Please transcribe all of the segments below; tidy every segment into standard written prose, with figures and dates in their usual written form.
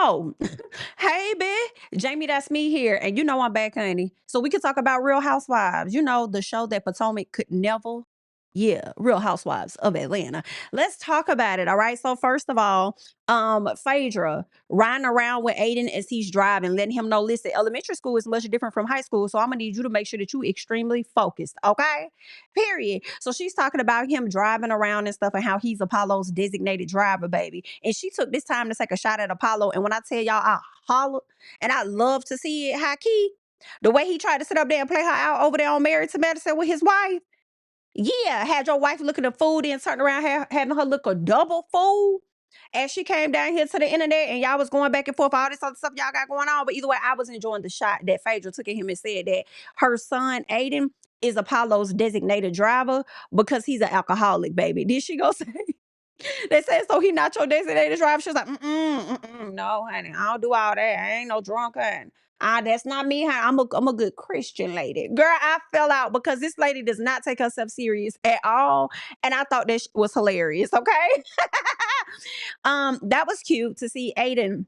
Oh, hey, bitch. Jamie, that's me here. And you know I'm back, honey. So we could talk about Real Housewives. You know, the show that Potomac could never. Yeah, Real Housewives of Atlanta. Let's talk about it. All right. So first of all, Phaedra riding around with Aiden as he's driving, letting him know, listen, elementary school is much different from high school. So I'm gonna need you to make sure that you extremely focused. Okay. Period. So she's talking about him driving around and stuff and how he's Apollo's designated driver, baby. And she took this time to take a shot at Apollo. And when I tell y'all, I hollered and I love to see it, high key. The way he tried to sit up there and play her out over there on Married to Medicine with his wife. Yeah, had your wife looking at food and turn around having her look a double fool. As she came down here to the internet and y'all was going back and forth, all this other stuff y'all got going on. But either way, I was enjoying the shot that Phaedra took at him and said that her son, Aiden, is Apollo's designated driver because he's an alcoholic, baby. Did she go say? They said, so he not your designated driver? She was like, no, honey, I don't do all that. I ain't no drunk, honey. That's not me, honey. I'm a good Christian lady. Girl, I fell out because this lady does not take herself serious at all. And I thought that was hilarious, okay? That was cute to see Aiden.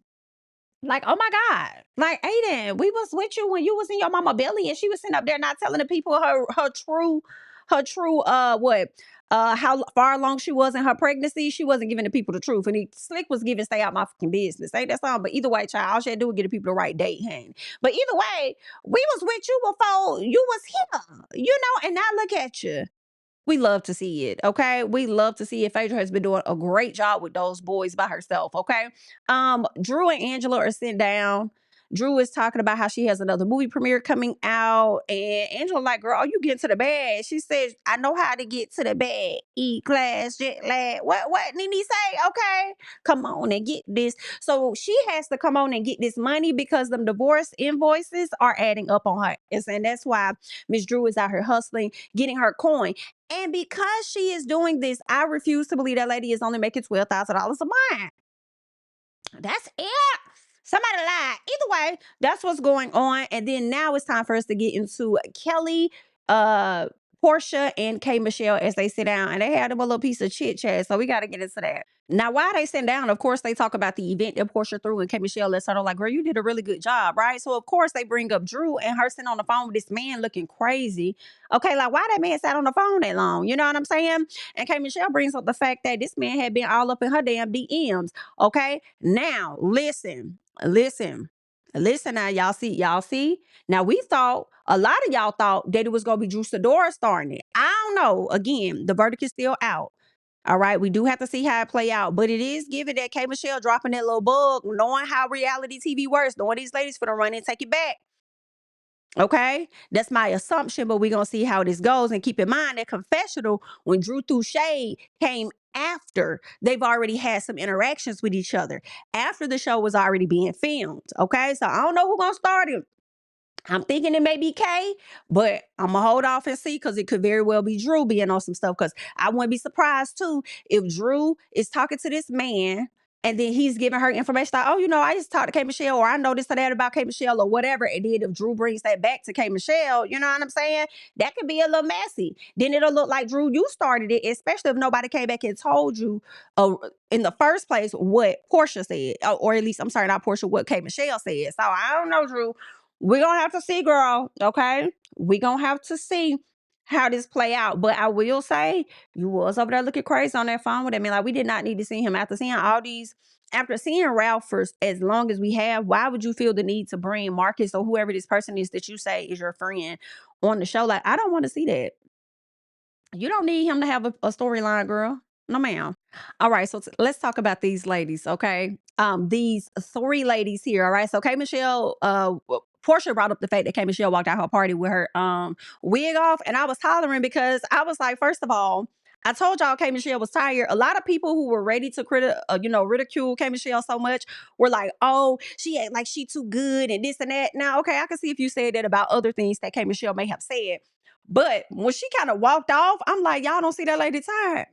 Like, oh my God. Like, Aiden, we was with you when you was in your mama belly and she was sitting up there not telling the people her true what how far along she was in her pregnancy. She wasn't giving the people the truth. And Slick was giving stay out my fucking business. Ain't that something? But either way, child, all she had to do was get the people the right date, honey. But either way, we was with you before you was here. And now look at you. We love to see it, okay? We love to see it. Phaedra has been doing a great job with those boys by herself, okay? Drew and Angela are sitting down. Drew is talking about how she has another movie premiere coming out. And Angela like, girl, are you getting to the bed? She says, I know how to get to the bed. Eat, class, jet lag. What Nene say? Okay, come on and get this. So she has to come on and get this money because them divorce invoices are adding up on her. And that's why Miss Drew is out here hustling, getting her coin. And because she is doing this, I refuse to believe that lady is only making $12,000 a month. That's it. Somebody lied. Either way, that's what's going on. And then now it's time for us to get into Kelli, uh, Porsha, and K Michelle as they sit down and they had them a little piece of chit chat. So we got to get into that. Now, while they sit down, of course, they talk about the event that Porsha threw and K Michelle lets her know, like, girl, you did a really good job, right? So, of course, they bring up Drew and her sitting on the phone with this man looking crazy. Okay, like, why that man sat on the phone that long? You know what I'm saying? And K Michelle brings up the fact that this man had been all up in her damn DMs. Okay, now listen now, y'all see. Now we thought a lot of y'all thought that it was gonna be Drew Sidora starting it. I don't know. Again, the verdict is still out. All right, we do have to see how it play out, but it is given that K Michelle dropping that little bug, knowing how reality TV works, knowing these ladies for the run and take it back. Okay, that's my assumption, but we're gonna see how this goes. And keep in mind that confessional, when Drew threw shade, came after they've already had some interactions with each other, after the show was already being filmed. Okay, so I don't know who's gonna start it. I'm thinking it may be Kay, but I'm gonna hold off and see because it could very well be Drew being on some stuff. Because I wouldn't be surprised too if Drew is talking to this man and then he's giving her information like, oh, I just talked to K Michelle, or I know this or that about K Michelle, or whatever. And then if Drew brings that back to K Michelle, you know what I'm saying? That could be a little messy. Then it'll look like Drew, you started it, especially if nobody came back and told you in the first place what Porsha said, or at least, I'm sorry, not Porsha, what K Michelle said. So I don't know, Drew. We're gonna have to see, girl. Okay. We're gonna have to see how this play out. But I will say you was over there looking crazy on that phone with him. I mean, like, we did not need to see him after seeing all these, after seeing Ralph for as long as we have. Why would you feel the need to bring Marcus or whoever this person is that you say is your friend on the show? Like, I don't want to see that. You don't need him to have a storyline, girl. No, ma'am. All right, so let's talk about these ladies, okay? These three ladies here, all right? So K Michelle, Porsha brought up the fact that K Michelle walked out her party with her wig off, and I was hollering because I was like, first of all, I told y'all K Michelle was tired. A lot of people who were ready to ridicule K Michelle so much were like, oh, she ain't like she too good and this and that. Now, okay, I can see if you said that about other things that K Michelle may have said. But when she kind of walked off, I'm like, y'all don't see that lady tired.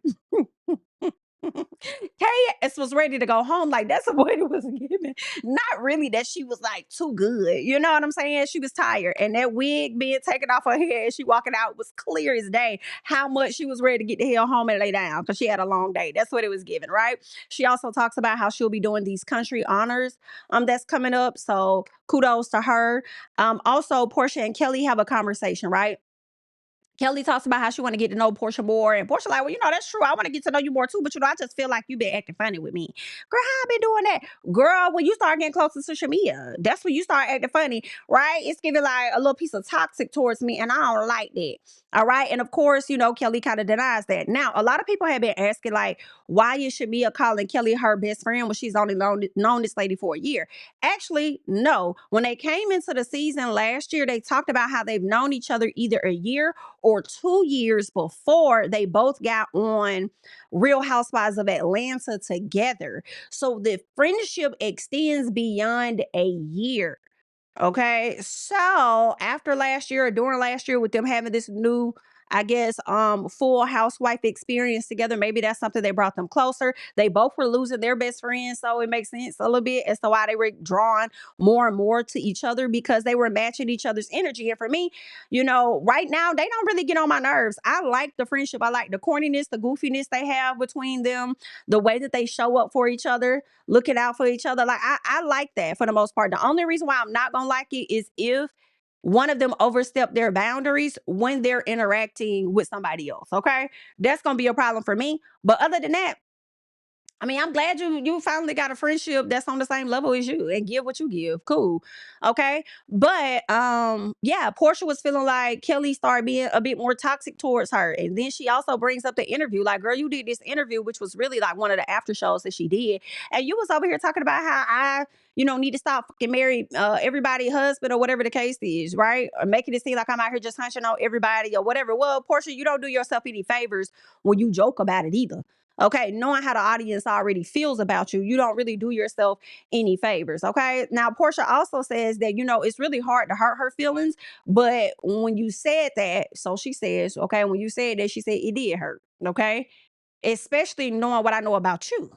KS was ready to go home. Like, that's what it was giving. Not really that she was like too good. You know what I'm saying? She was tired. And that wig being taken off her head as she walking out was clear as day how much she was ready to get the hell home and lay down because she had a long day. That's what it was giving, right? She also talks about how she'll be doing these country honors that's coming up. So kudos to her. Also, Porsha and Kelli have a conversation, right? Kelli talks about how she want to get to know Porsha more, and Porsha like, well, that's true. I want to get to know you more too, but I just feel like you've been acting funny with me, girl. How I been doing that, girl? When you start getting close to social media, that's when you start acting funny, right? It's giving like a little piece of toxic towards me, and I don't like that. All right, and of course, Kelli kind of denies that. Now, a lot of people have been asking like, why is Shamia calling Kelli her best friend when she's only known this lady for a year? Actually, no. When they came into the season last year, they talked about how they've known each other either a year or 2 years before they both got on Real Housewives of Atlanta together. So the friendship extends beyond a year. Okay. So after last year or during last year with them having this new, I guess, full housewife experience together, maybe that's something that brought them closer. They both were losing their best friends. So it makes sense a little bit as to why they were drawn more and more to each other because they were matching each other's energy. And for me, right now, they don't really get on my nerves. I like the friendship. I like the corniness, the goofiness they have between them, the way that they show up for each other, looking out for each other. Like I like that for the most part. The only reason why I'm not gonna like it is if one of them overstep their boundaries when they're interacting with somebody else. Okay. That's gonna be a problem for me. But other than that, I mean, I'm glad you finally got a friendship that's on the same level as you and give what you give. Cool. Okay. But yeah, Porsha was feeling like Kelli started being a bit more toxic towards her. And then she also brings up the interview. Like, girl, you did this interview, which was really like one of the after shows that she did. And you was over here talking about how I, need to stop fucking marry everybody husband or whatever the case is, right? Or making it seem like I'm out here just hunching on everybody or whatever. Well, Porsha, you don't do yourself any favors when you joke about it either. Okay, knowing how the audience already feels about you, you don't really do yourself any favors. Okay, now Porsha also says that it's really hard to hurt her feelings, but when you said that, so she says, okay, when you said that, she said it did hurt. Okay, especially knowing what I know about you.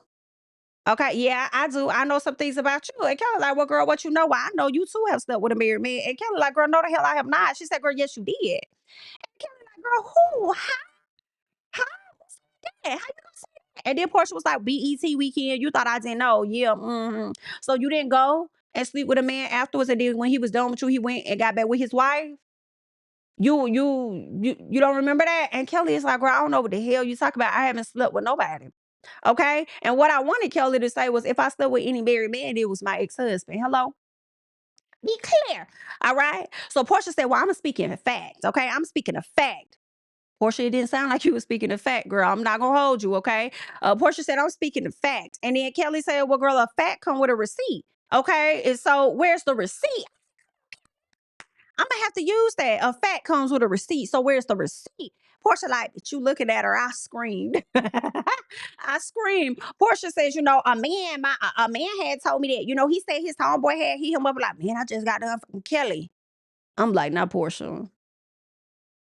Okay, yeah, I do. I know some things about you. And Kelly like, well, girl, what you know? Well, I know you too have slept with a married man. And Kelly like, girl, no, the hell I have not. She said, girl, yes, you did. And Kelly like, girl, who? How? How you gonna say that? And then Portia was like, BET weekend. You thought I didn't know. Yeah. So you didn't go and sleep with a man afterwards. And then when he was done with you, he went and got back with his wife. You don't remember that? And Kelly is like, girl, I don't know what the hell you talk about. I haven't slept with nobody. Okay. And what I wanted Kelly to say was if I slept with any married man, it was my ex-husband. Hello? Be clear. All right. So Portia said, well, I'm speaking of fact. Okay. I'm speaking of fact. Portia, it didn't sound like you were speaking of fact, girl. I'm not gonna hold you, okay? Portia said, I'm speaking of fact. And then Kelly said, well, girl, a fact come with a receipt. Okay. And so where's the receipt? I'm gonna have to use that. A fact comes with a receipt. So where's the receipt? Portia, like, but you looking at her, I screamed. I screamed. Portia says, a man had told me that. He said his homeboy had hit him up like, man, I just got done from Kelly. I'm like, not Portia.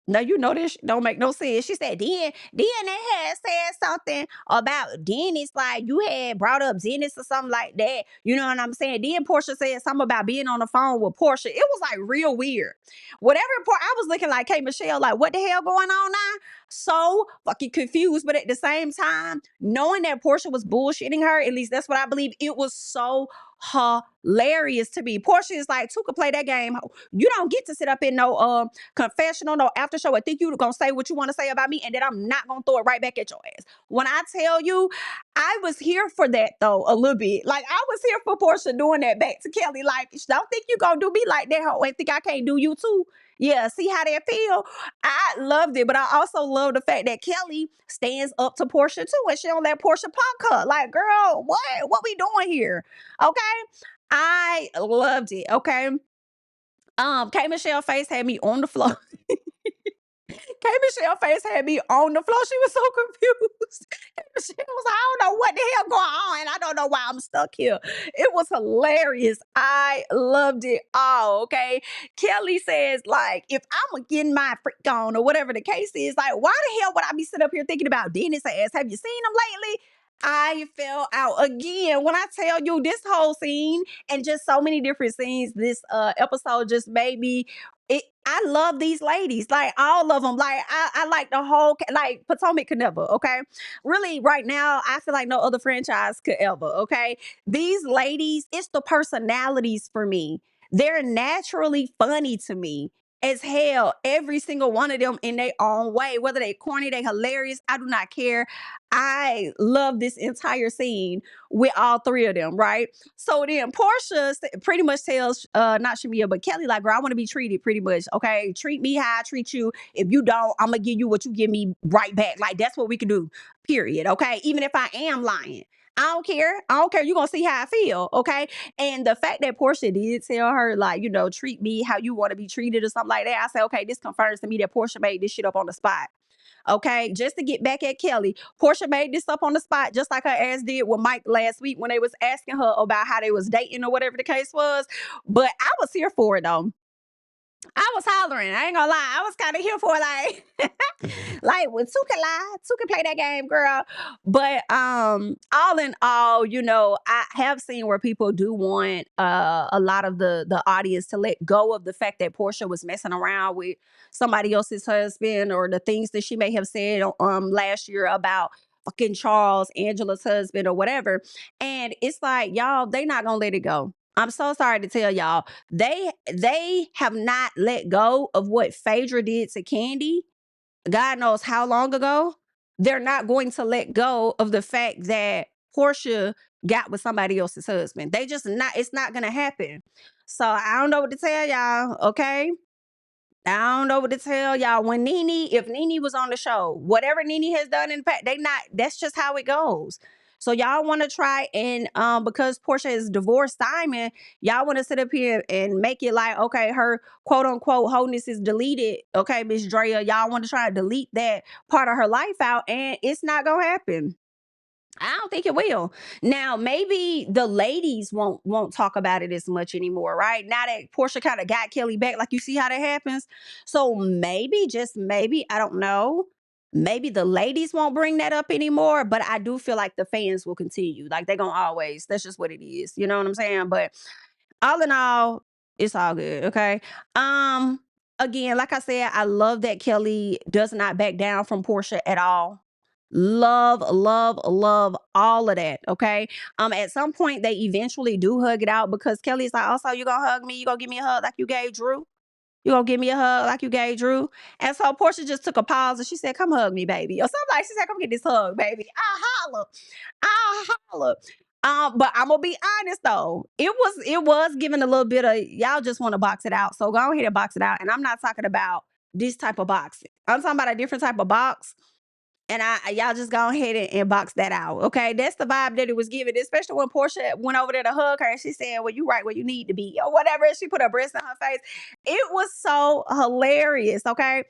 Now this don't make no sense. She said, then they had said something about Dennis, like you had brought up Dennis or something like that. You know what I'm saying? Then Portia said something about being on the phone with Portia. It was like real weird. Whatever I was looking like, hey Michelle, like what the hell going on now? So fucking confused, but at the same time, knowing that Portia was bullshitting her, at least that's what I believe, it was so hilarious to me. Portia is like, Tuka play that game. You don't get to sit up in no confessional, no after show, and think you gonna say what you want to say about me, and then I'm not gonna throw it right back at your ass. When I tell you, I was here for that though, a little bit. Like I was here for Portia doing that back to Kelly. Like, don't think you gonna do me like that, hoe, and think I can't do you too. Yeah, see how that feel? I loved it, but I also love the fact that Kelly stands up to Portia too, and she don't let Portia punk her. Like, girl, what we doing here? Okay, I loved it. Okay, K Michelle face had me on the floor. K Michelle face had me on the floor. She was so confused. K Michelle was like, I don't know what the hell going on, and I don't know why I'm stuck here. It was hilarious. I loved it all. Okay. Kelly says, like, if I'm getting my freak on or whatever the case is, like, why the hell would I be sitting up here thinking about Dennis ass? Have you seen him lately? I fell out again. When I tell you this whole scene and just so many different scenes, this episode just made me. I love these ladies, like all of them. Like I like the whole like Potomac could never. Okay, really, right now I feel like no other franchise could ever. Okay, these ladies, it's the personalities for me. They're naturally funny to me as hell. Every single one of them in their own way, whether they corny, they hilarious. I do not care. I love this entire scene with all three of them, right? So then Portia pretty much tells not Shamia, but Kelli, like, girl, I want to be treated pretty much. Okay. Treat me how I treat you. If you don't, I'm gonna give you what you give me right back. Like, that's what we can do. Period. Okay. Even if I am lying. I don't care. I don't care. You're gonna see how I feel. Okay. And the fact that Portia did tell her, like, treat me how you want to be treated or something like that. I said, okay, this confirms to me that Portia made this shit up on the spot. Okay, just to get back at Kelli, Portia made this up on the spot, just like her ass did with Mike last week when they was asking her about how they was dating or whatever the case was. But I was here for it though. I was hollering. I ain't gonna lie. I was kind of here for it, like when Two can lie, Two can play that game, girl. But all in all, I have seen where people do want a lot of the audience to let go of the fact that Portia was messing around with somebody else's husband, or the things that she may have said last year about fucking Charles, Angela's husband, or whatever. And it's like, y'all, they not gonna let it go. I'm so sorry to tell y'all. They have not let go of what Phaedra did to Candy, God knows how long ago. They're not going to let go of the fact that Porsha got with somebody else's husband. They just not, it's not gonna happen. So I don't know what to tell y'all, okay? I don't know what to tell y'all. If Nene was on the show, whatever Nene has done in the past, that's just how it goes. So y'all want to try and because Porsha is divorced Simon, y'all want to sit up here and make it like, okay, her quote unquote wholeness is deleted. Okay, Miss Drea, y'all want to try to delete that part of her life out, and it's not gonna happen. I don't think it will. Now, maybe the ladies won't talk about it as much anymore, right? Now that Porsha kind of got Kelli back, like, you see how that happens. So maybe, just maybe, I don't know. Maybe the ladies won't bring that up anymore, but I do feel like the fans will continue. Like, they're gonna always. That's just what it is. You know what I'm saying? But all in all, it's all good. Okay. Um. Again, like I said, I love that Kelli does not back down from Porsha at all. Love, love, love all of that. Okay. At some point they eventually do hug it out, because Kelly's like, also, you gonna hug me? You gonna give me a hug like you gave Drew? You gonna give me a hug like you gave Drew? And so Portia just took a pause and she said, come hug me, baby. Or something like, she said, come get this hug, baby. I'll holler. I'll holler. But I'm gonna be honest though. It was giving a little bit of, y'all just want to box it out. So go ahead and box it out. And I'm not talking about this type of boxing. I'm talking about a different type of box. And y'all just go ahead and box that out. Okay. That's the vibe that it was giving, especially when Portia went over there to hug her and she said, well, you right where you need to be, or whatever. And she put her breast in her face. It was so hilarious. Okay.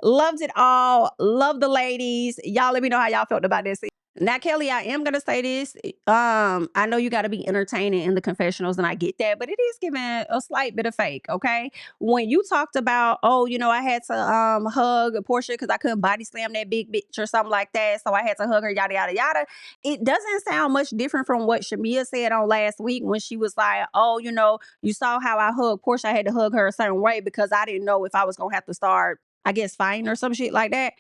Loved it all. Love the ladies. Y'all let me know how y'all felt about this. Now, Kelli, I am gonna say this. I know you gotta be entertaining in the confessionals, and I get that, but it is giving a slight bit of fake, okay? When you talked about, oh, I had to hug Portia because I couldn't body slam that big bitch or something like that. So I had to hug her, yada yada yada. It doesn't sound much different from what Shamia said on last week when she was like, oh, you saw how I hugged Portia. I had to hug her a certain way because I didn't know if I was gonna have to start, I guess, fighting or some shit like that.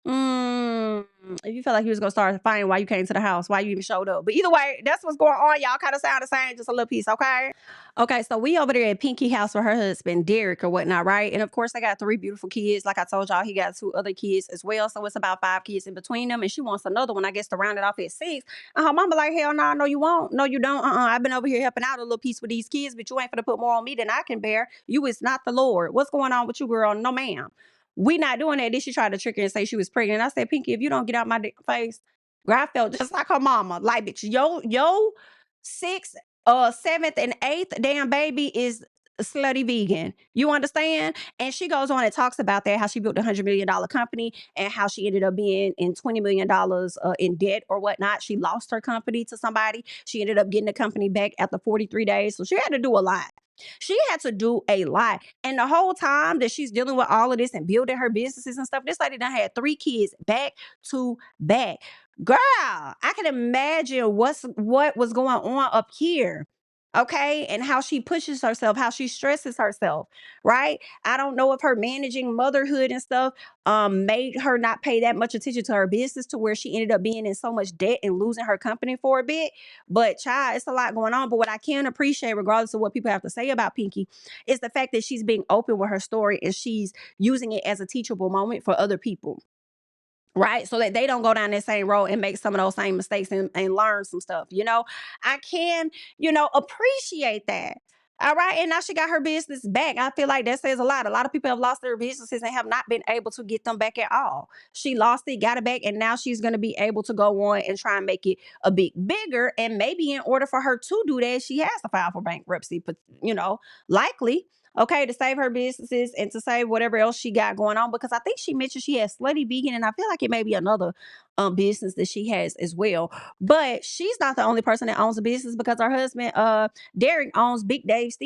Mm, if you felt like you was gonna start fighting why you came to the house, why you even showed up. But either way, that's what's going on. Y'all kind of sound the same, just a little piece, okay? Okay, so we over there at Pinky house with her husband, Derek, or whatnot, right? And of course, they got 3 beautiful kids. Like I told y'all, he got 2 other kids as well. So it's about 5 kids in between them. And she wants another one, I guess, to round it off at 6. And her mama like, hell no, no, you won't. No, you don't. I've been over here helping out a little piece with these kids, but you ain't gonna put more on me than I can bear. You is not the Lord. What's going on with you, girl? No, ma'am. We not doing that. Then she tried to trick her and say she was pregnant. I said, Pinky, if you don't get out my face, girl, I felt just like her mama. Like, bitch, yo 6th, 7th, and 8th damn baby is slutty vegan. You understand? And she goes on and talks about that, how she built a $100 million company and how she ended up being in $20 million in debt or whatnot. She lost her company to somebody. She ended up getting the company back after 43 days. So she had to do a lot. She had to do a lot. And the whole time that she's dealing with all of this and building her businesses and stuff, this lady done had 3 kids back to back. Girl, I can imagine what was going on up here. Okay. And how she pushes herself, how she stresses herself, right? I don't know if her managing motherhood and stuff made her not pay that much attention to her business to where she ended up being in so much debt and losing her company for a bit. But child, it's a lot going on. But what I can appreciate, regardless of what people have to say about Pinky, is the fact that she's being open with her story and she's using it as a teachable moment for other people, right? So that they don't go down that same road and make some of those same mistakes and learn some stuff. I can, appreciate that. All right. And now she got her business back. I feel like that says a lot. A lot of people have lost their businesses and have not been able to get them back at all. She lost it, got it back, and now she's going to be able to go on and try and make it a bit bigger. And maybe in order for her to do that, she has to file for bankruptcy, but likely, okay, to save her businesses and to save whatever else she got going on. Because I think she mentioned she has Slutty Vegan, and I feel like it may be another business that she has as well. But she's not the only person that owns a business, because her husband, Derek, owns Big Dave's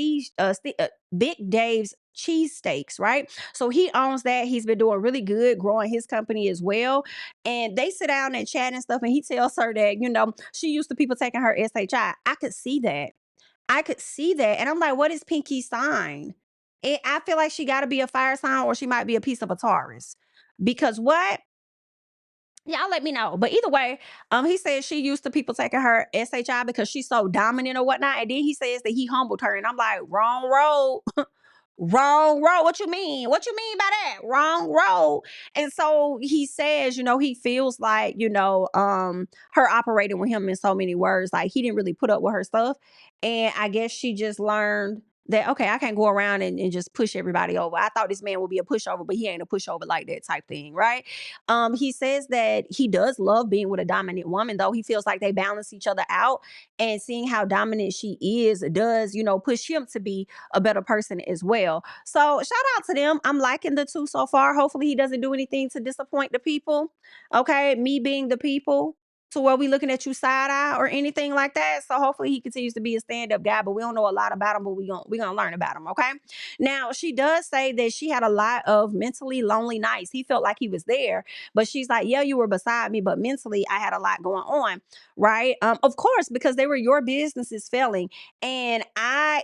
cheesesteaks, right? So he owns that. He's been doing really good growing his company as well. And they sit down and chat and stuff, and he tells her that, she used to people taking her SHI. I could see that. I could see that. And I'm like, what is Pinky's sign? I feel like she got to be a fire sign, or she might be a piece of a Taurus. Because what? Y'all let me know. But either way, he says she used to people taking her SHI because she's so dominant or whatnot. And then he says that he humbled her. And I'm like, wrong road. Wrong road. What you mean? What you mean by that? Wrong road. And so he says, he feels like, her operating with him in so many words, like he didn't really put up with her stuff. And I guess she just learned that, okay, I can't go around and just push everybody over. I thought this man would be a pushover, but he ain't a pushover like that type thing, right? He says that he does love being with a dominant woman, though. He feels like they balance each other out, and seeing how dominant she is does, push him to be a better person as well. So shout out to them. I'm liking the two so far. Hopefully he doesn't do anything to disappoint the people. Okay. Me being the people, to where we looking at you side eye or anything like that. So hopefully he continues to be a stand-up guy, but we don't know a lot about him, but we gonna learn about him. Okay. Now she does say that she had a lot of mentally lonely nights. He felt like he was there, but she's like, yeah, you were beside me, but mentally I had a lot going on. Right. Of course, because they were your businesses failing. And I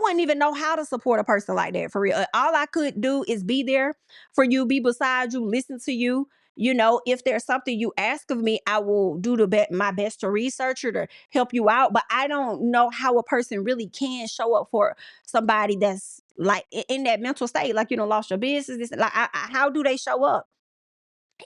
wouldn't even know how to support a person like that, for real. All I could do is be there for you, be beside you, listen to you. If there's something you ask of me, I will do my best to research or to help you out. But I don't know how a person really can show up for somebody that's like in that mental state, like, lost your business. Like, how do they show up?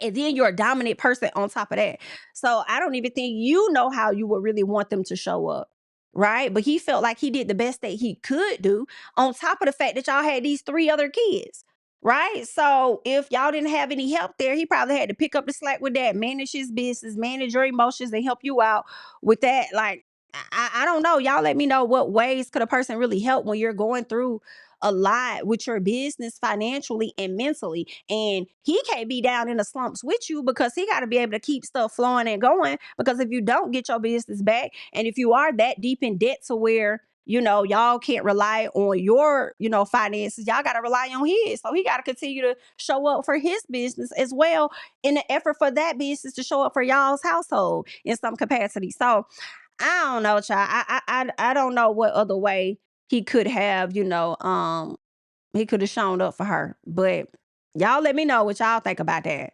And then you're a dominant person on top of that. So I don't even think you know how you would really want them to show up. Right. But he felt like he did the best that he could do, on top of the fact that y'all had these three other kids. Right. So if y'all didn't have any help there, he probably had to pick up the slack with that, manage his business, manage your emotions, and help you out with that. Like, I don't know. Y'all let me know, what ways could a person really help when you're going through a lot with your business financially and mentally. And he can't be down in the slumps with you, because he got to be able to keep stuff flowing and going. Because if you don't get your business back, and if you are that deep in debt to where, y'all can't rely on your, finances, y'all got to rely on his. So he got to continue to show up for his business as well, in the effort for that business to show up for y'all's household in some capacity. So I don't know, child. I don't know what other way he could have, he could have shown up for her. But y'all let me know what y'all think about that.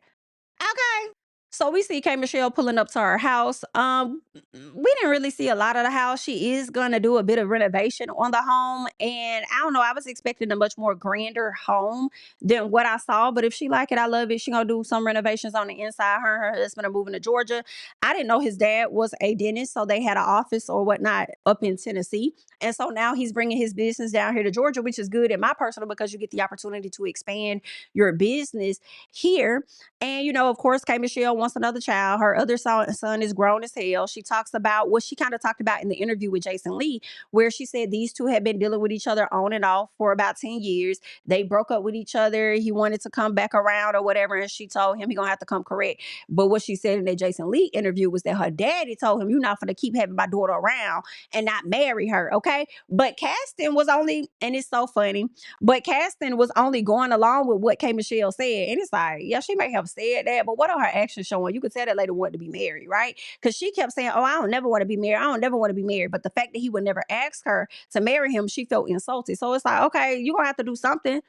Okay. So we see K Michelle pulling up to her house. We didn't really see a lot of the house. She is gonna do a bit of renovation on the home. And I don't know, I was expecting a much more grander home than what I saw. But if she like it, I love it. She gonna do some renovations on the inside. Her and her husband are moving to Georgia. I didn't know his dad was a dentist, so they had an office or whatnot up in Tennessee. And so now he's bringing his business down here to Georgia, which is good in my personal, because you get the opportunity to expand your business here. And, of course, K Michelle wants another child. Her other son is grown as hell. She talks about what she kind of talked about in the interview with Jason Lee, where she said these two had been dealing with each other on and off for about 10 years. They broke up with each other. He wanted to come back around or whatever. And she told him he going to have to come correct. But what she said in the Jason Lee interview was that her daddy told him, you're not going to keep having my daughter around and not marry her. Okay. But Caston was only, and it's so funny, but Caston was only going along with what K Michelle said. And it's like, yeah, she may have said that, but what do her actions showing. You could tell that lady wanted to be married, right? Because she kept saying, "Oh, I don't never want to be married. I don't never want to be married." But the fact that he would never ask her to marry him, she felt insulted. So it's like, okay, you're gonna have to do something.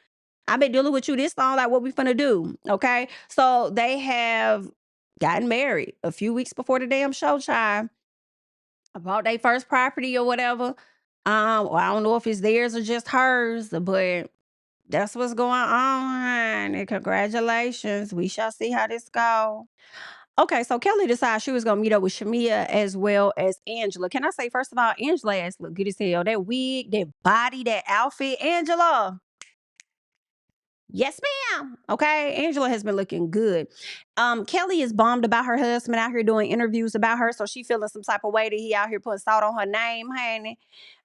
I've been dealing with you this long. Like, what we finna do? Okay. So they have gotten married a few weeks before the damn show, child. Bought their first property or whatever. Well, I don't know if it's theirs or just hers, but that's what's going on. And congratulations. We shall see how this go. Okay, so Kelly decided she was gonna meet up with Shamia as well as Angela. Can I say, first of all, Angela ass look good as hell. That wig, that body, that outfit, Angela. Yes, ma'am. Okay. Angela has been looking good. Kelly is bummed about her husband out here doing interviews about her. So she feeling some type of way that he out here putting salt on her name, honey.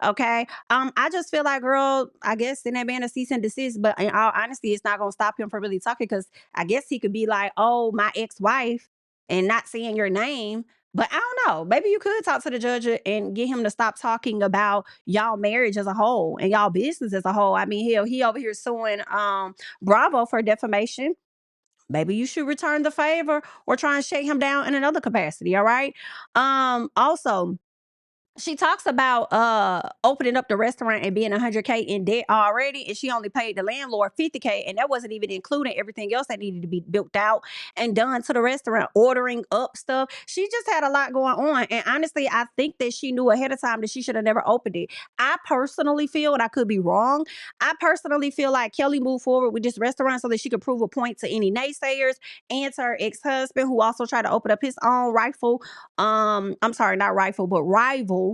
Okay. I just feel like, girl, I guess in that man a cease and desist, but in all honesty, it's not gonna stop him from really talking because I guess he could be like, oh, my ex-wife, and not saying your name. But I don't know. Maybe you could talk to the judge and get him to stop talking about y'all marriage as a whole and y'all business as a whole. I mean, hell, he over here suing Bravo for defamation. Maybe you should return the favor or try and shake him down in another capacity. All right. Also, she talks about opening up the restaurant and being 100K in debt already, and she only paid the landlord 50K, and that wasn't even including everything else that needed to be built out and done to the restaurant, ordering up stuff. She just had a lot going on, and honestly, I think that she knew ahead of time that she should have never opened it. I personally feel, and I could be wrong, I personally feel like Kelly moved forward with this restaurant so that she could prove a point to any naysayers and to her ex-husband, who also tried to open up his own rifle, I'm sorry, not rifle, but rival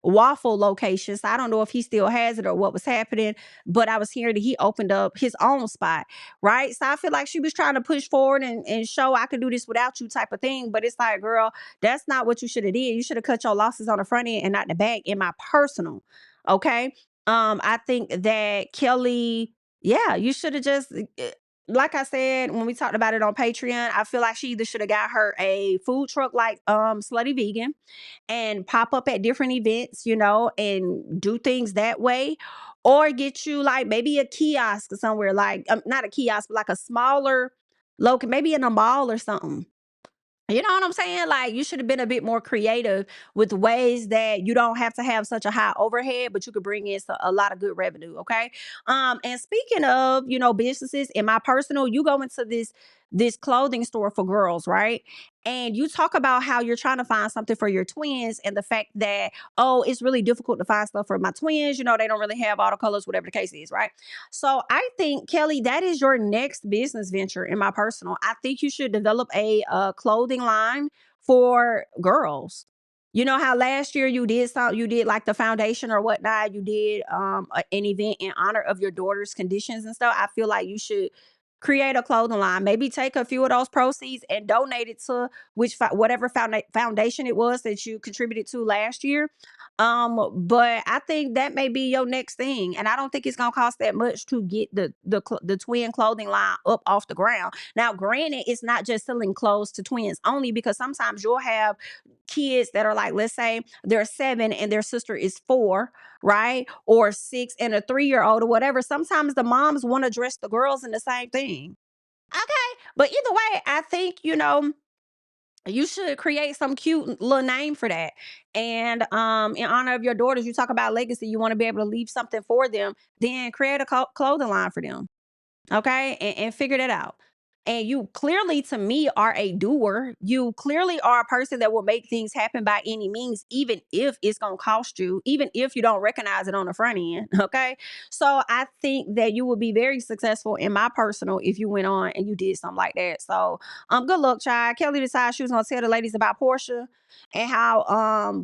waffle location. So I don't know if he still has it or what was happening, but I was hearing that he opened up his own spot, right? So I feel like she was trying to push forward and show I could do this without you type of thing. But it's like, girl, that's not what you should have did. You should have cut your losses on the front end and not the back, in my personal. Okay. I think that Kelly, yeah, you should have just like I said when we talked about it on Patreon, I feel like she either should have got her a food truck like Slutty Vegan and pop up at different events, and do things that way. Or get you like maybe a kiosk somewhere, like not a kiosk, but like a smaller local, maybe in a mall or something. You know what I'm saying? Like, you should have been a bit more creative with ways that you don't have to have such a high overhead, but you could bring in a lot of good revenue. Okay. And speaking of, businesses, in my personal, you go into this clothing store for girls, right? And you talk about how you're trying to find something for your twins, and the fact that, oh, it's really difficult to find stuff for my twins. They don't really have all the colors, whatever the case is, right? So I think, Kelly, that is your next business venture. In my personal, I think you should develop a clothing line for girls. You know how last year you did like the foundation or whatnot. You did an event in honor of your daughter's conditions and stuff. I feel like you should create a clothing line. Maybe take a few of those proceeds and donate it to whatever foundation it was that you contributed to last year. But I think that may be your next thing, and I don't think it's gonna cost that much to get the twin clothing line up off the ground. Now, granted, it's not just selling clothes to twins only, because sometimes you'll have kids that are like, let's say they're 7 and their sister is 4, right? Or 6 and a 3-year-old or whatever. Sometimes the moms want to dress the girls in the same thing. Okay. But either way, I think, you should create some cute little name for that. And in honor of your daughters, you talk about legacy, you want to be able to leave something for them, then create a clothing line for them. Okay. And figure that out. And you clearly, to me, are a doer. You clearly are a person that will make things happen by any means, even if it's going to cost you, even if you don't recognize it on the front end. Okay. So I think that you would be very successful, in my personal, if you went on and you did something like that. So good luck, child. Kelly decided she was going to tell the ladies about Porsha and how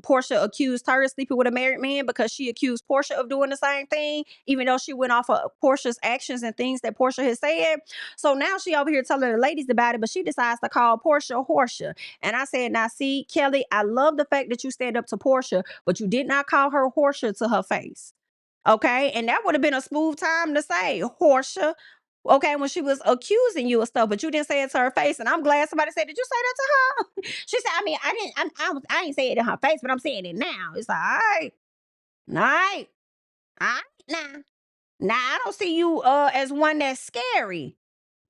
Porsha accused her of sleeping with a married man, because she accused Porsha of doing the same thing, even though she went off of Porsha's actions and things that Porsha has said. So now she over here telling the ladies about it, but she decides to call Porsha Horsha. And I said, now see, Kelly, I love the fact that you stand up to Porsha, but you did not call her Horsha to her face. Okay. And that would have been a smooth time to say Horsha. Okay, when she was accusing you of stuff, but you didn't say it to her face, and I'm glad somebody said, "Did you say that to her?" She said, "I mean, I didn't. I ain't say it in her face, but I'm saying it now." It's like, all right, all right, now, I don't see you as one that's scary.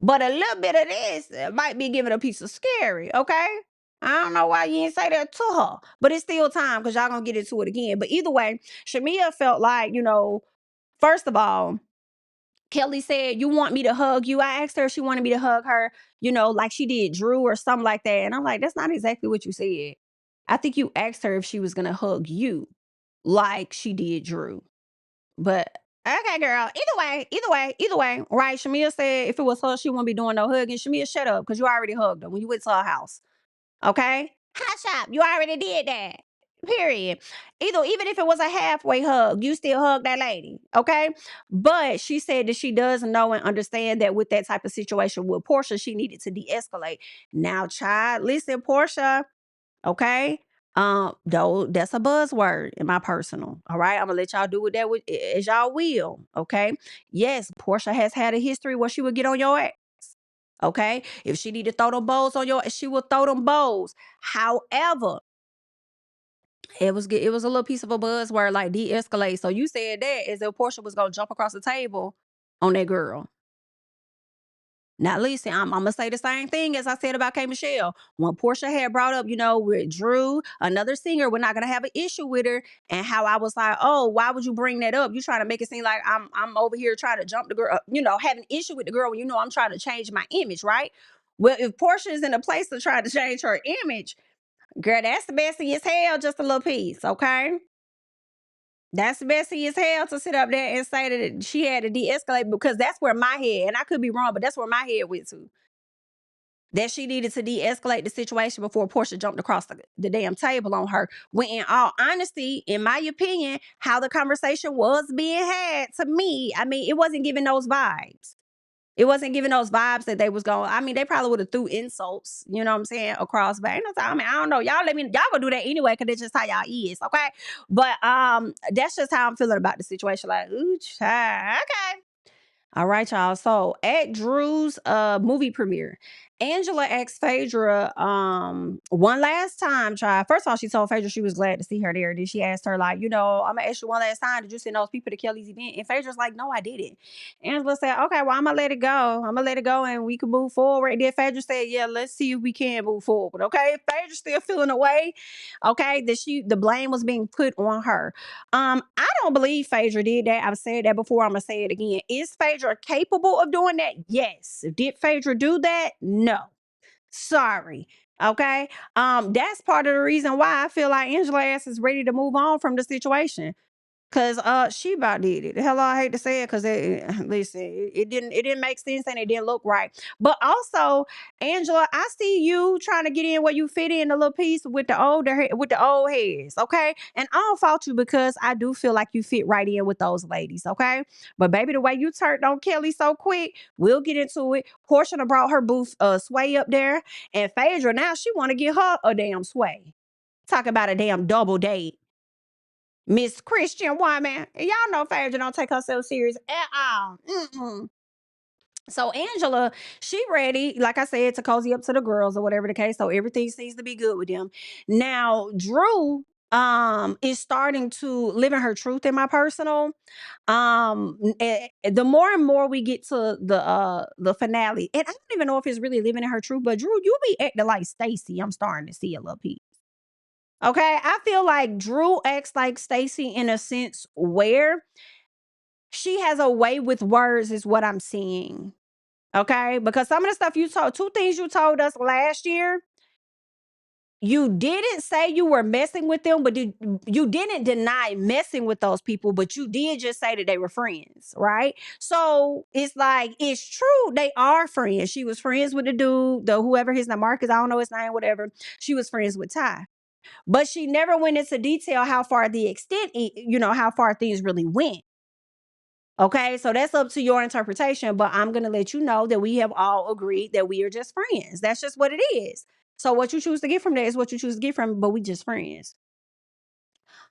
But a little bit of this might be giving a piece of scary, okay? I don't know why you didn't say that to her, but it's still time because y'all gonna get into it again. But either way, Shamia felt like, first of all, Kelli said, "You want me to hug you?" I asked her if she wanted me to hug her, like she did Drew or something like that. And I'm like, that's not exactly what you said. I think you asked her if she was gonna hug you like she did Drew. But okay, girl. Either way, right? Shamia said if it was her, she wouldn't be doing no hugging. Shamia, shut up, because you already hugged her when you went to her house. Okay? Cashapp, you already did that. Period. Even if it was a halfway hug, you still hug that lady. Okay. But she said that she does know and understand that with that type of situation with Porsha, she needed to de-escalate. Now, child, listen, Porsha. Okay. Though that's a buzzword in my personal. All right. I'm gonna let y'all do with that as y'all will. Okay. Yes, Porsha has had a history where she would get on your ass. Okay. If she need to throw them bowls on your, she will throw them bowls. However, it was a little piece of a buzzword like de-escalate. So you said that as if Porsha was gonna jump across the table on that girl. Now listen, I'm gonna say the same thing as I said about K Michelle. When Porsha had brought up, with Drew, another singer, we're not gonna have an issue with her, and how I was like, oh, why would you bring that up? You trying to make it seem like I'm over here trying to jump the girl, having an issue with the girl when I'm trying to change my image, right? Well, if Porsha is in a place to try to change her image, girl, that's the bestie as hell, just a little piece, okay? That's messy as hell to sit up there and say that she had to de-escalate, because that's where my head, and I could be wrong, but that's where my head went to. That she needed to de-escalate the situation before Porsha jumped across the damn table on her. When in all honesty, in my opinion, how the conversation was being had, to me, I mean, it wasn't giving those vibes. It wasn't giving those vibes that they was going. I mean, they probably would have threw insults, you know what I'm saying, across back. I mean, I don't know. Y'all gonna do that anyway, because that's just how y'all is, okay? But that's just how I'm feeling about the situation. Like, ooh, child, okay. All right, y'all. So at Drew's movie premiere, Angela asked Phaedra one last time, child. First of all, she told Phaedra she was glad to see her there. Then she asked her, like, I'm gonna ask you one last time, did you send those people to Kelly's event? And Phaedra's like, no, I didn't. Angela said, okay, well, I'm gonna let it go. I'm gonna let it go and we can move forward. And then Phaedra said, yeah, let's see if we can move forward. Okay. If Phaedra's still feeling away, okay, that the blame was being put on her. I don't believe Phaedra did that. I've said that before. I'm gonna say it again. Is Phaedra capable of doing that? Yes. Did Phaedra do that? No. Sorry. Okay. That's part of the reason why I feel like Angela ass is ready to move on from the situation. Cause she about did it. Hell, I hate to say it, cause listen, it didn't make sense and it didn't look right. But also, Angela, I see you trying to get in where you fit in a little piece with the old heads, okay? And I don't fault you, because I do feel like you fit right in with those ladies, okay? But baby, the way you turned on Kelli so quick, we'll get into it. Portia done brought her booth Sway up there, and Phaedra now she want to get her a damn Sway. Talk about a damn double date. Miss Christian woman. Y'all know Phaedra don't take herself serious at all. Mm-mm. So Angela, she ready, like I said, to cozy up to the girls or whatever the case. So everything seems to be good with them. Now, Drew is starting to live in her truth, in my personal. The more and more we get to the finale, and I don't even know if it's really living in her truth, but Drew, you be acting like Stacy. I'm starting to see a little piece. Okay, I feel like Drew acts like Stacy in a sense where she has a way with words, is what I'm seeing. Okay, because some of the stuff two things you told us last year, you didn't say you were messing with them, but you didn't deny messing with those people, but you did just say that they were friends, right? So it's like, it's true, they are friends. She was friends with the dude, whoever his name, Marcus, I don't know his name, whatever. She was friends with Ty. But she never went into detail how far the extent, how far things really went. Okay, so that's up to your interpretation, but I'm going to let you know that we have all agreed that we are just friends. That's just what it is. So what you choose to get from that is what you choose to get from it, but we just friends.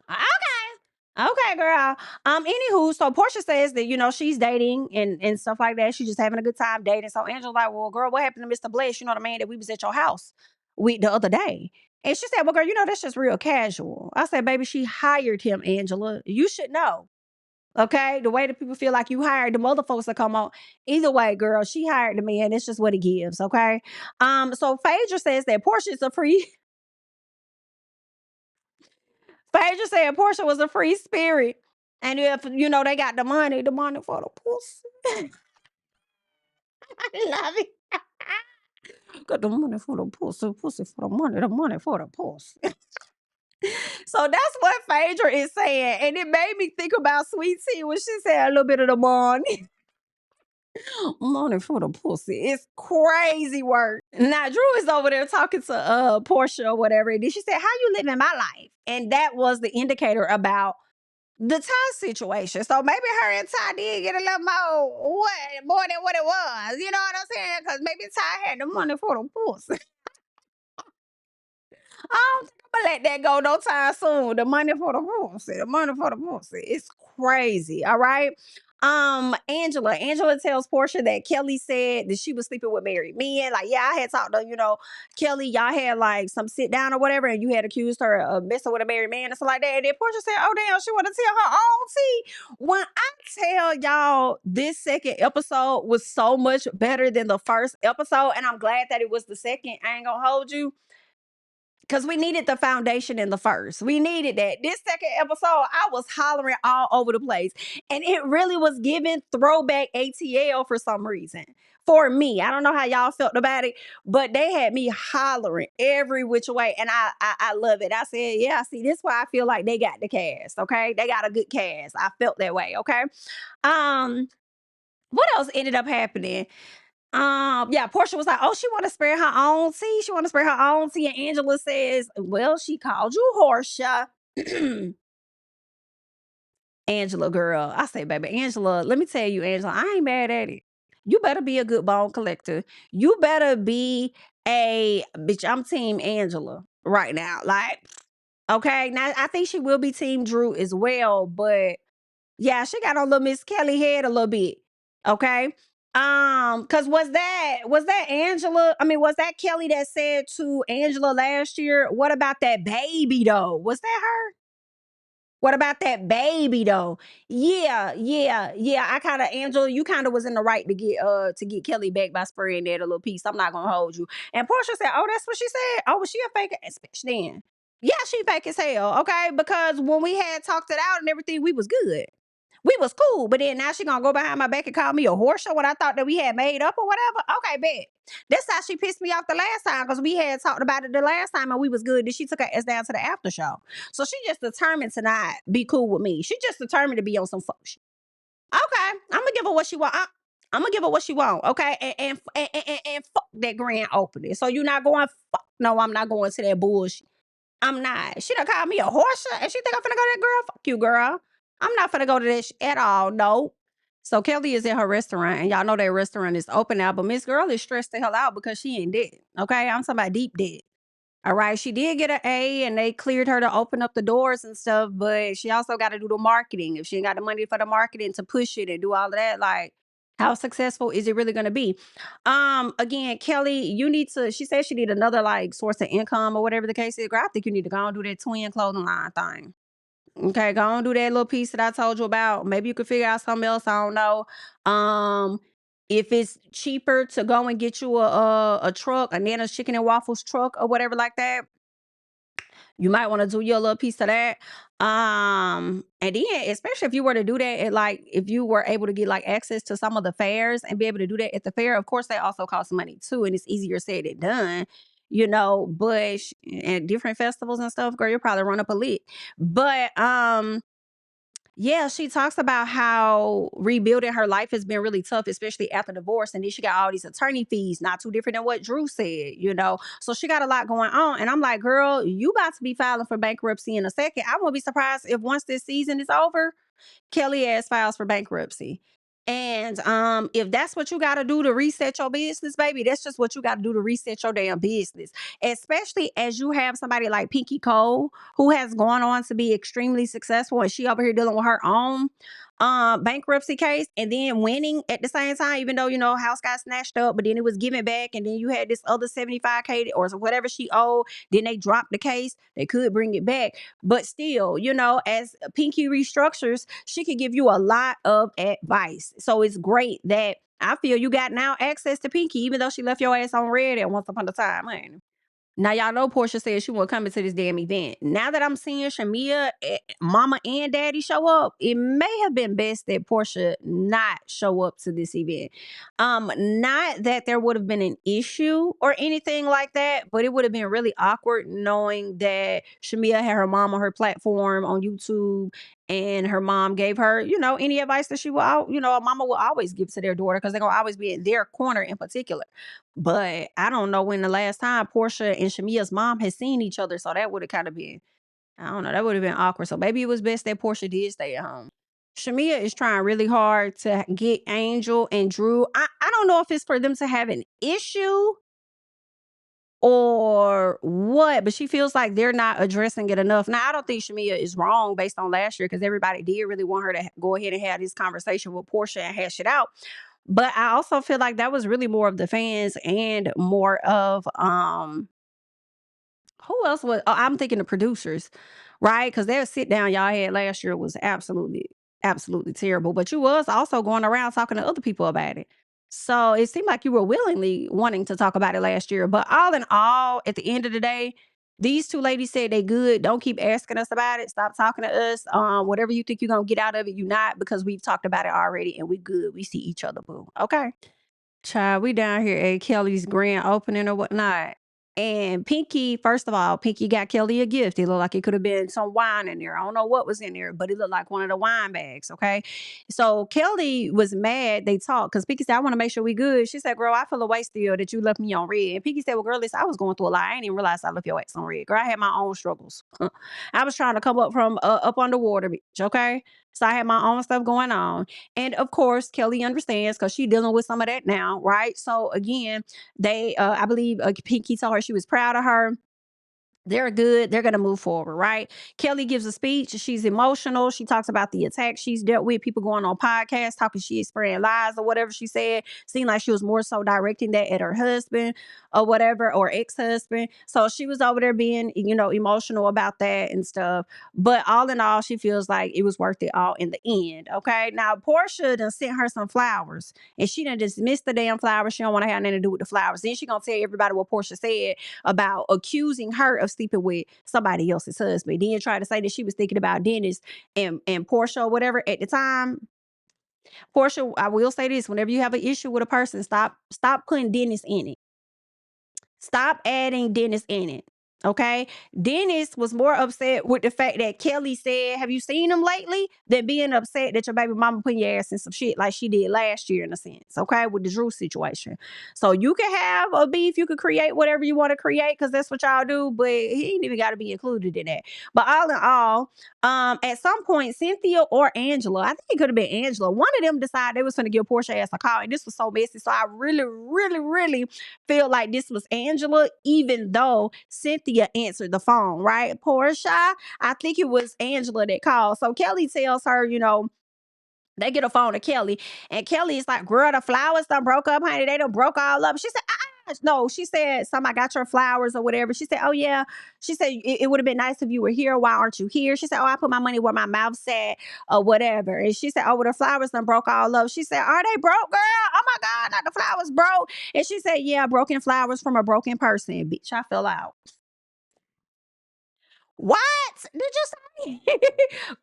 Okay. Okay, girl. Anywho, so Porsha says that, she's dating and stuff like that. She's just having a good time dating. So Angela's like, well, girl, what happened to Mr. Bless? You know what I mean? That we was at your house the other day. And she said, well, girl, that's just real casual. I said, baby, she hired him, Angela. You should know. Okay, the way that people feel like you hired the mother folks to come on. Either way, girl, she hired the man. It's just what it gives. Okay. So Phaedra says that Porsha is a free. Phaedra said Porsha was a free spirit, and if they got the money for the pussy. I love it. Got the money for the pussy, pussy for the money for the pussy. So that's what Phaedra is saying, and it made me think about Sweet Tea when she said a little bit of the money. Money for the pussy. It's crazy work. Now Drew is over there talking to Porsha or whatever. And then she said, "How you living my life?" And that was the indicator about the Ty situation. So maybe her and Ty did get a little more than what it was. You know what I'm saying? Because maybe Ty had the money for the pussy. I don't think I'm gonna let that go no time soon. The money for the pussy. The money for the pussy. It's crazy. All right. Angela tells Porsha that Kelli said that she was sleeping with married men. Like, yeah, I had talked to, Kelli, y'all had like some sit down or whatever, and you had accused her of messing with a married man and stuff like that. And then Porsha said, "Oh, damn, she wanna tell her own tea." When I tell y'all this second episode was so much better than the first episode, and I'm glad that it was the second. I ain't gonna hold you, because we needed the foundation in the first. We needed that. This second episode, I was hollering all over the place. And it really was giving throwback ATL for some reason. For me. I don't know how y'all felt about it, but they had me hollering every which way. And I love it. I said, yeah, see, this is why I feel like they got the cast. Okay. They got a good cast. I felt that way. Okay. Um, what else ended up happening? Yeah, Porsha was like, "Oh, she want to spare her own tea. She want to spare her own tea." And Angela says, "Well, she called you Horsha." Angela, girl, I say, baby, Angela. Let me tell you, Angela, I ain't mad at it. You better be a good bone collector. You better be a bitch. I'm team Angela right now. Like, okay, now I think she will be team Drew as well, but yeah, she got on little Miss Kelly head a little bit. Okay. Cause was that Angela? I mean, was that Kelly that said to Angela last year, "What about that baby though?" Was that her? What about that baby though? Yeah, yeah, yeah. I kind of Angela, you kind of was in the right to get Kelly back by spraying that a little piece. I'm not gonna hold you. And Portia said, "Oh, that's what she said. Oh, was she a fake bitch then?" Yeah, she fake as hell. Okay, because when we had talked it out and everything, we was good. We was cool, but then now she gonna go behind my back and call me a horse show when I thought that we had made up or whatever. Okay, bet. That's how she pissed me off the last time, because we had talked about it the last time and we was good. Then she took her ass down to the after show. So she just determined to not be cool with me. She just determined to be on some fuck shit. Okay, I'm gonna give her what she want. I'm gonna give her what she want. Okay, and fuck that grand opening. So you not going? Fuck no, I'm not going to that bullshit. I'm not. She done called me a horse, and she think I'm finna go to that girl. Fuck you, girl. I'm not finna go to that at all. No. So Kelly is in her restaurant, and y'all know that restaurant is open now. But Miss Girl is stressed the hell out because she ain't dead. Okay, I'm talking about deep dead. All right, she did get an A, and they cleared her to open up the doors and stuff. But she also got to do the marketing. If she ain't got the money for the marketing to push it and do all of that, like, how successful is it really going to be? Again, Kelly, you need to. She said she need another like source of income or whatever the case is. Girl, I think you need to go and do that twin clothing line thing. Okay, go and do that little piece that I told you about. Maybe you could figure out something else. I don't know. Um, if it's cheaper to go and get you a truck, a Nana's chicken and waffles truck or whatever like that, you might want to do your little piece of that. And then especially if you were to do that at like if you were able to get like access to some of the fairs and be able to do that at the fair, of course they also cost money too, and it's easier said than done. But at different festivals and stuff, girl, you'll probably run up a lick. But yeah, she talks about how rebuilding her life has been really tough, especially after divorce. And then she got all these attorney fees, not too different than what Drew said. So she got a lot going on. And I'm like, girl, you about to be filing for bankruptcy in a second. I won't be surprised if once this season is over, Kelly ass files for bankruptcy. And if that's what you got to do to reset your business, baby, that's just what you got to do to reset your damn business. Especially as you have somebody like Pinky Cole, who has gone on to be extremely successful, and she over here dealing with her own. bankruptcy case and then winning at the same time, even though, house got snatched up, but then it was given back. And then you had this other 75K or whatever she owed. Then they dropped the case. They could bring it back. But still, as Pinky restructures, she could give you a lot of advice. So it's great that I feel you got now access to Pinky, even though she left your ass on red at once upon a time. Man. Now y'all know Porsha said she wasn't coming to this damn event. Now that I'm seeing Shamia, mama and daddy show up, it may have been best that Porsha not show up to this event. Not that there would have been an issue or anything like that, but it would have been really awkward knowing that Shamia had her mom on her platform on YouTube and her mom gave her, any advice that she will, a mama will always give to their daughter because they're gonna always be in their corner in particular. But I don't know when the last time Porsha and Shamia's mom had seen each other. So that would have kind of been, I don't know, that would have been awkward. So maybe it was best that Porsha did stay at home. Shamia is trying really hard to get Angel and Drew. I don't know if it's for them to have an issue or what, but she feels like they're not addressing it enough. Now, I don't think Shamia is wrong based on last year because everybody did really want her to go ahead and have this conversation with Porsha and hash it out. But I also feel like that was really more of the fans and more of who else was, oh, I'm thinking the producers, right? Because their sit down y'all had last year was absolutely, absolutely terrible. But you was also going around talking to other people about it. So it seemed like you were willingly wanting to talk about it last year. But all in all, at the end of the day, these two ladies said they good. Don't keep asking us about it. Stop talking to us. Whatever you think you're gonna get out of it, you not, because we've talked about it already and we good. We see each other, boo. Okay. Child, we down here at Kelly's grand opening or whatnot. And Pinky, first of all, Pinky got Kelly a gift. It looked like it could have been some wine in there. I don't know what was in there, but it looked like one of the wine bags. Okay. So Kelly was mad. They talked because Pinky said, I want to make sure we good. She said, girl, I feel a way still that you left me on red. And Pinky said, well, girl, listen, I was going through a lot. I didn't even realize I left your ex on red. Girl, I had my own struggles. I was trying to come up from up underwater, bitch. Okay. So I had my own stuff going on. And of course, Kelly understands because she's dealing with some of that now, right? So again, I believe Pinky told her she was proud of her. They're good. They're going to move forward, right? Kelly gives a speech. She's emotional. She talks about the attack she's dealt with, people going on podcasts, talking she spreading lies or whatever she said. Seemed like she was more so directing that at her husband or whatever, or ex-husband. So she was over there being, emotional about that and stuff. But all in all, she feels like it was worth it all in the end, okay? Now, Porsha done sent her some flowers, and she done dismissed the damn flowers. She don't want to have nothing to do with the flowers. Then she gonna tell everybody what Porsha said about accusing her of sleeping with somebody else's husband. Then try to say that she was thinking about Dennis and Porsha or whatever at the time. Porsha, I will say this: whenever you have an issue with a person, stop putting Dennis in it. Stop adding Dennis in it. Okay. Dennis was more upset with the fact that Kelly said, have you seen him lately? Than being upset that your baby mama putting your ass in some shit like she did last year, in a sense. Okay. With the Drew situation. So you can have a beef, you can create whatever you want to create because that's what y'all do, but he ain't even got to be included in that. But all in all, at some point, Cynthia or Angela, I think it could have been Angela, one of them decided they was going to give Porsha ass a call. And this was so messy. So I really, really, really feel like this was Angela, even though Cynthia answered the phone, right? Porsha, I think it was Angela that called. So Kelly tells her, they get a phone to Kelly, and Kelly is like, girl, the flowers done broke up, honey. They done broke all up. She said, no, she said, I got your flowers or whatever. She said, oh, yeah. She said, it would have been nice if you were here. Why aren't you here? She said, oh, I put my money where my mouth said or whatever. And she said, oh, well, the flowers done broke all up. She said, are they broke, girl? Oh, my God, not the flowers broke. And she said, yeah, broken flowers from a broken person. Bitch, I fell out. What did you say?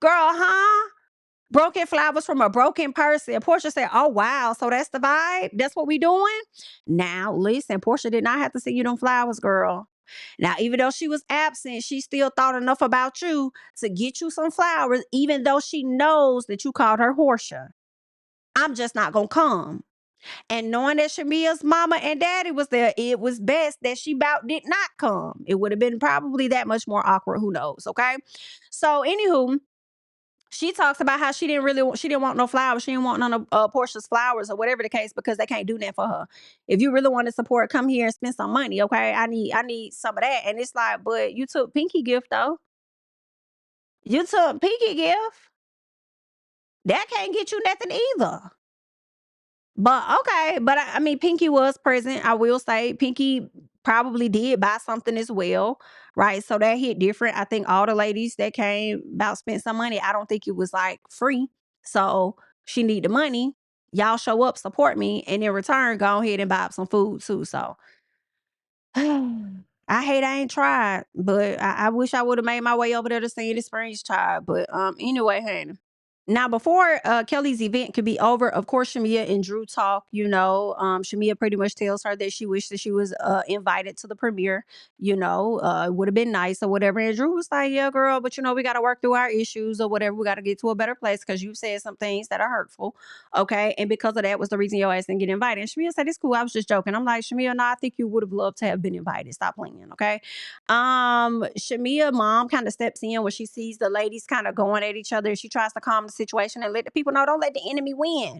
Girl, huh? Broken flowers from a broken person. Portia said, oh, wow. So that's the vibe? That's what we doing? Now, listen, Portia did not have to send you them flowers, girl. Now, even though she was absent, she still thought enough about you to get you some flowers, even though she knows that you called her Portia. I'm just not going to come. And knowing that Shamia's mama and daddy was there, it was best that she about did not come. It would have been probably that much more awkward. Who knows? Okay. So, anywho, she talks about how she didn't want no flowers. She didn't want none of Portia's flowers or whatever the case because they can't do that for her. If you really want to support, come here and spend some money. Okay. I need some of that. And it's like, but you took Pinky gift though. You took Pinky gift. That can't get you nothing either. But okay, but I mean, Pinky was present. I will say, Pinky probably did buy something as well, right? So that hit different. I think all the ladies that came about spent some money. I don't think it was like free. So she need the money. Y'all show up, support me, and in return, go ahead and buy up some food too. So I hate I ain't tried, but I wish I would have made my way over there to Sandy Springs, child. But anyway, honey. Now, before Kelly's event could be over, of course, Shamia and Drew talk. Shamia pretty much tells her that she wished that she was invited to the premiere. It would have been nice or whatever. And Drew was like, "Yeah, girl, but we got to work through our issues or whatever. We got to get to a better place because you said some things that are hurtful, okay? And because of that was the reason your ass didn't get invited." And Shamia said, "It's cool. I was just joking." I'm like, "Shamia, no, I think you would have loved to have been invited. Stop playing, okay?" Shamia mom kind of steps in when she sees the ladies kind of going at each other, and she tries to calm the situation and let the people know, don't let the enemy win.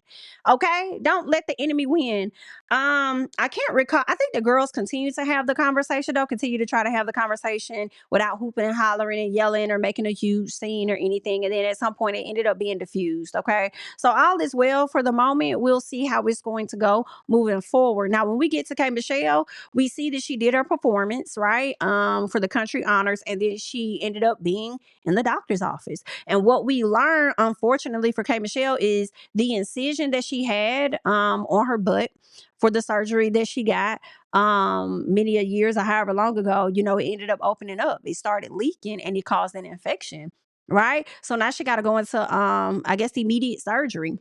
Okay? Don't let the enemy win. I can't recall. I think the girls continue to have the conversation, though, continue to try to have the conversation without hooping and hollering and yelling or making a huge scene or anything. And then at some point it ended up being diffused. Okay. So all is well for the moment. We'll see how it's going to go moving forward. Now, when we get to K Michelle, we see that she did her performance, right? For the country honors, and then she ended up being in the doctor's office. And what we learned, unfortunately, for K Michelle is the incision that she had on her butt for the surgery that she got many a years or however long ago, it ended up opening up. It started leaking and it caused an infection, right? So now she got to go into I guess immediate surgery.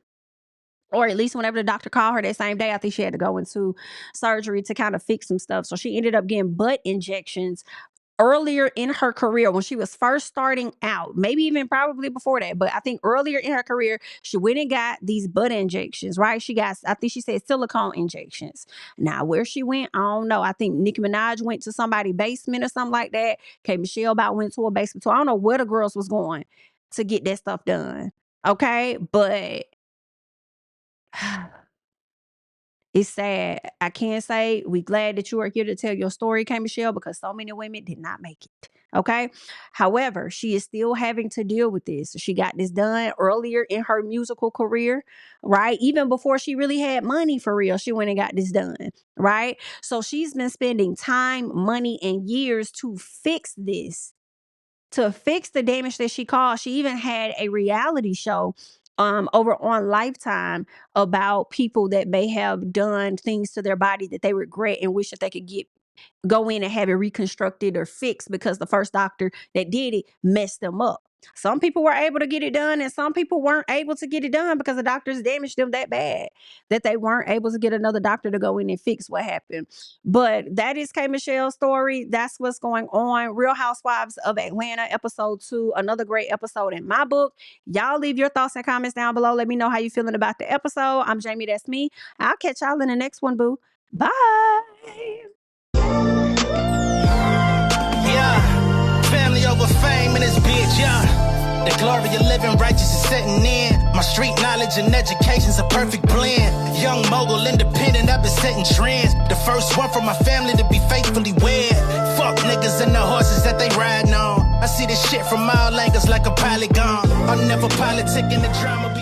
Or at least whenever the doctor called her that same day, I think she had to go into surgery to kind of fix some stuff. So she ended up getting butt injections earlier in her career when she was first starting out, maybe even probably before that. But I think earlier in her career, she went and got these butt injections, right? I think she said silicone injections. Now, where she went, I don't know. I think Nicki Minaj went to somebody's basement or something like that. K Michelle about went to a basement. So I don't know where the girls was going to get that stuff done. Okay. But it's sad. I can't say we glad that you are here to tell your story, K Michelle, because so many women did not make it. Okay. However, she is still having to deal with this. She got this done earlier in her musical career, right? Even before she really had money for real, she went and got this done, right? So she's been spending time, money, and years to fix this, to fix the damage that she caused. She even had a reality show over on Lifetime about people that may have done things to their body that they regret and wish that they could go in and have it reconstructed or fixed because the first doctor that did it messed them up. Some people were able to get it done and some people weren't able to get it done because the doctors damaged them that bad that they weren't able to get another doctor to go in and fix what happened. But that is K Michelle's story. That's what's going on. Real Housewives of Atlanta, episode 2, another great episode in my book. Y'all leave your thoughts and comments down below. Let me know how you feeling about the episode. I'm Jamie, that's me. I'll catch y'all in the next one, boo. Bye. Yeah, family over fame in this bitch, yeah. The glory of living righteous is setting in. My street knowledge and education's a perfect blend. Young mogul, independent, I've been setting trends. The first one from my family to be faithfully wed. Fuck niggas and the horses that they riding on. I see this shit from all angles like a polygon. I'm never politicking the drama.